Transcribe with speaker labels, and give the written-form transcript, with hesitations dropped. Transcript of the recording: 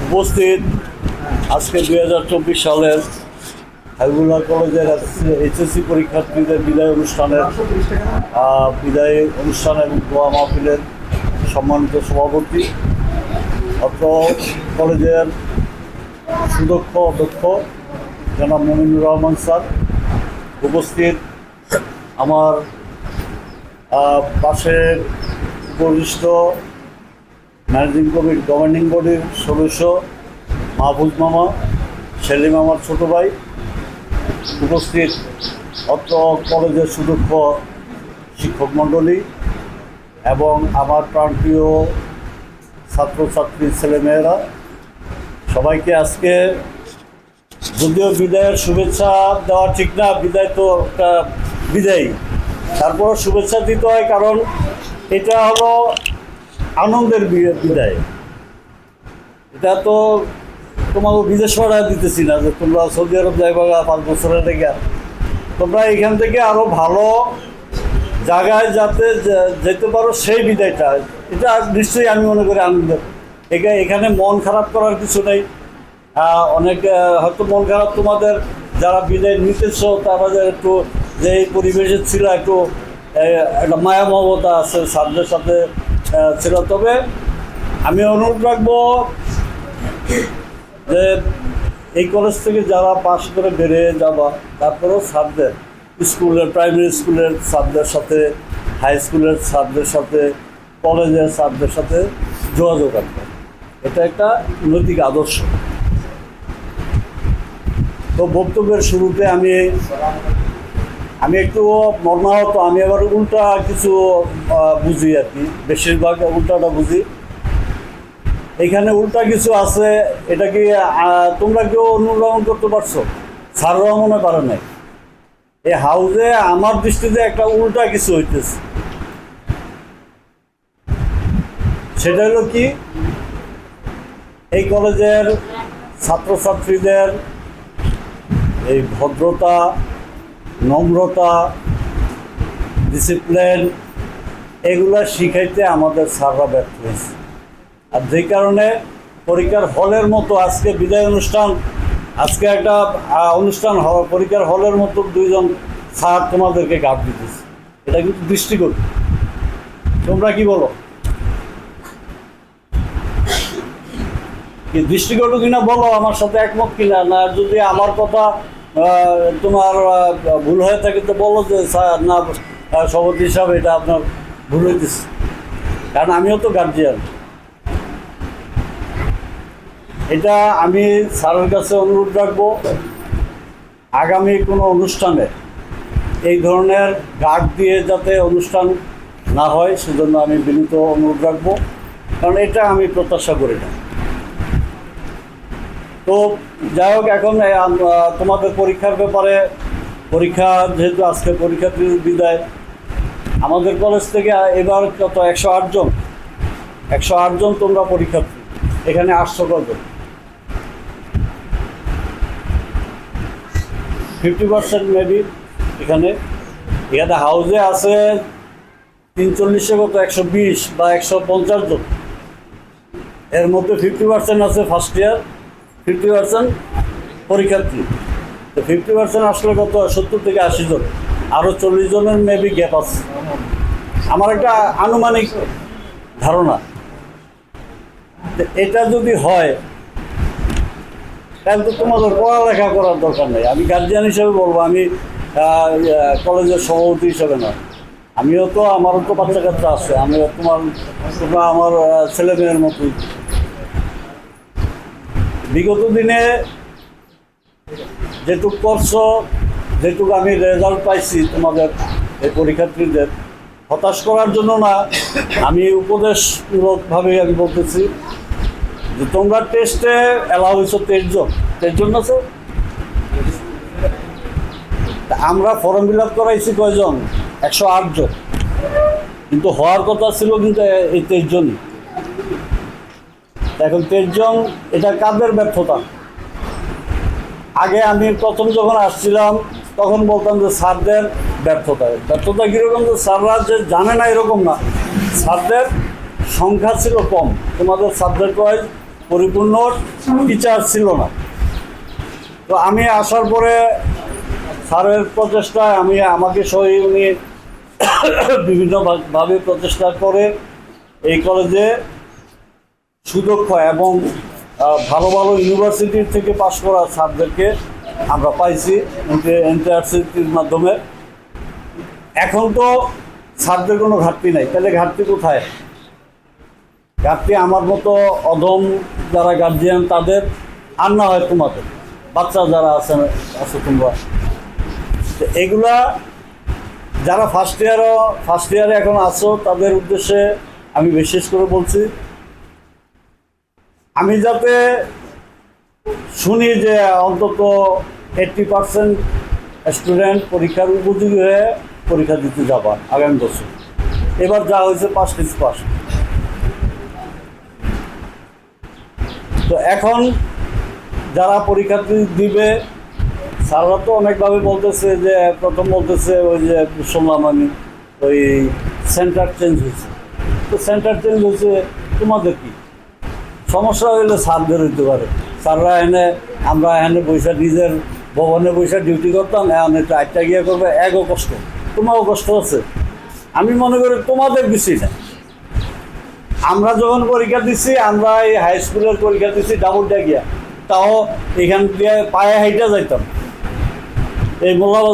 Speaker 1: উপস্থিত আজকে 2024 সালের হাবিবুল্লাহ কলেজের এইচএসসি পরীক্ষার্থীদের বিদায় অনুষ্ঠানের এবং দোয়া মাহফিলের সম্মানিত সভাপতি, অত্র কলেজের সুদক্ষ অধ্যক্ষ জনাব মমিনুর রহমান স্যার, উপস্থিত আমার পাশের বরিষ্ঠ ম্যানেজিং কমিটি গভর্নিং বডির সদস্য মাহফুজ মামা, সেলিম আমার ছোটো ভাই, উপস্থিত অত্র কলেজের সুদক্ষ শিক্ষক মণ্ডলী এবং আমার প্রাণপ্রিয় ছাত্রছাত্রী ছেলেমেয়েরা, সবাইকে আজকে যদিও বিদায়ের শুভেচ্ছা দেওয়া ঠিক না, বিদায় তো একটা বিদায়, তারপর শুভেচ্ছা দিতে হয়, কারণ এটা হলো আনন্দের বিদায়। এটা তো তোমাকে বিদেশ ভাড়া দিতেছি না যে তোমরা সৌদি আরব যাইবা 5 বছরের লেগে, তোমরা এখান থেকে আরও ভালো জায়গায় যাতে যেতে পারো, সেই বিদায়টা এটা নিশ্চয়ই আমি মনে করি আনন্দের। এখানে মন খারাপ করার কিছু নেই। অনেক হয়তো মন খারাপ তোমাদের যারা বিদায় নিতেছ, তারা একটু যে এই পরিবেশে ছিল, একটু একটা মায়া মমতা আছে স্যারদের সাথে ছিল। তবে আমি অনুরোধ রাখবো যে এই কলেজ থেকে যারা পাস করে বেরিয়ে যাবা, তারপরেও স্যারদের স্কুলের, প্রাইমারি স্কুলের স্যারদের সাথে, হাই স্কুলের স্যারদের সাথে, কলেজের স্যারদের সাথে যোগাযোগ রাখবে। এটা একটা নৈতিক আদর্শ। তো বক্তব্যের শুরুতে আমি একটু মর্মাহত, আমি আবার উল্টা কিছু বুঝি আর কি, বেশিরভাগ উল্টাটা বুঝি। এখানে উল্টা কিছু আছে, এটা কি তোমরা কেউ অনুধাবন করতে পারছো? স্যাররাও মনে পারে নাই। এই হাউজে আমার দৃষ্টিতে একটা উল্টা কিছু হইতেছে। সেটা হলো কি, এই কলেজের ছাত্রছাত্রীদের এই ভদ্রতা, নম্রতা, ডিসিপ্লিন এগুলা শিখাইতে আমাদের স্যাররা ব্যর্থ হয়েছে। আর যেই কারণে পরীক্ষার হলের মতো আজকে বিদায় অনুষ্ঠান, আজকে একটা অনুষ্ঠান পরীক্ষার হলের মতো 2জন স্যার তোমাদেরকে গার্ড দিতেছে। এটা কিন্তু দৃষ্টিকোণ। তোমরা কি বলো? কি দৃষ্টিকোণ কিনা বলো, আমার সাথে একমত কিনা? না যদি আমার কথা তোমার ভুল হয়ে থাকে তো বলো যে স্যার না, সভাপতি হিসাবে এটা আপনার ভুল হইতেছে, কারণ আমিও তো গার্জিয়ান। এটা আমি স্যারের কাছে অনুরোধ রাখবো, আগামী কোনো অনুষ্ঠানে এই ধরনের গার্ড দিয়ে যাতে অনুষ্ঠান না হয়, সেজন্য আমি বিনীত অনুরোধ রাখবো, কারণ এটা আমি প্রত্যাশা করি না। তো যাই হোক, এখন তোমাদের পরীক্ষার ব্যাপারে, পরীক্ষা যেহেতু আজকে পরীক্ষার্থীদের বিদায়, আমাদের কলেজ থেকে এবার কত 108 জন তোমরা পরীক্ষার্থী। এখানে 800 কজন, 50% মেবি। এখানে হাউজে আছে 43 কত 120 বা 150 জন। এর মধ্যে 50% আছে ফার্স্ট ইয়ার, 50% পরীক্ষার্থী। তো 50% আসলে কত 70 থেকে 80 জন, আরও 40 জনের মেবি গ্যাপ আছে। আমার একটা আনুমানিক ধারণা, এটা যদি হয় তাহলে তো তোমাদের পড়ালেখা করার দরকার নেই। আমি গার্জিয়ান হিসেবে বলবো, আমি কলেজের সভাপতি হিসেবে না, আমিও তো, আমারও তো বাচ্চা কাচ্চা আছে, আমিও তোমরা আমার ছেলে মেয়ের মতোই। বিগত দিনে যেটুক করছো, যেটুকু আমি রেজাল্ট পাইছি তোমাদের এই পরীক্ষার্থীদের, হতাশ করার জন্য না, আমি উপদেশমূলকভাবে আমি বলতেছি যে তোমরা টেস্টে অ্যালাউ হয়েছো 23 জন আছে। আমরা ফর্ম ফিল আপ করাইছি কয়জন? 108 জন, কিন্তু হওয়ার কথা ছিল কিন্তু এই 23 জনই। এখন 23 জন, এটা কাদের ব্যর্থতা? আগে আমি প্রথম যখন আসছিলাম তখন বলতাম যে স্যারদের ব্যর্থতা কীরকম, যে স্যাররা যে জানে না এরকম না, স্যারদের সংখ্যা ছিল কম, তোমাদের সাবজেক্ট ওয়াইজ পরিপূর্ণ টিচার ছিল না। তো আমি আসার পরে স্যারের প্রচেষ্টায় আমাকে সহ উনি বিভিন্নভাবে প্রচেষ্টা করে এই কলেজে সুদক্ষ এবং ভালো ভালো ইউনিভার্সিটির থেকে পাশ করা স্যারদেরকে আমরা পাইছি এনটিআরসির মাধ্যমে। এখন তো স্যারদের কোনো ঘাটতি নাই, তাহলে ঘাটতি কোথায়? ঘাটতি আমার মতো অধম যারা গার্জিয়ান তাদের, আর না হয় তোমাদের বাচ্চা যারা আছো তোমরা। এগুলা যারা ফার্স্ট ইয়ারে এখন আছো তাদের উদ্দেশ্যে আমি বিশেষ করে বলছি, আমি যাতে শুনি যে অন্তত 80% স্টুডেন্ট পরীক্ষার উপযোগী হয়ে পরীক্ষা দিতে যাবা আগামী বছর। এবার যা হয়েছে পাস। তো এখন যারা পরীক্ষা দিবে স্যাররা তো অনেকভাবে বলতেছে, যে প্রথম বলতেছে ওই যে শুনলাম আমি ওই সেন্টার চেঞ্জ হয়েছে। তো সেন্টার চেঞ্জ হয়েছে, তোমাদের কি সমস্যা হইলে স্যারদের হইতে পারে। স্যাররা আমরা বৈশা নিজের ভবনে বৈশা ডিউটি করতাম, এখন একটু আটটা গিয়ে করবে, একও কষ্ট, তোমারও কষ্ট আছে। আমি মনে করি তোমাদের বেশি না। আমরা যখন পরীক্ষা দিচ্ছি, আমরা এই হাই স্কুলের পরীক্ষা দিচ্ছি ডাবলটা গিয়া, তাও এখান দিয়ে পায়ে হাইটা যাইতাম এই মোল্লাবাজার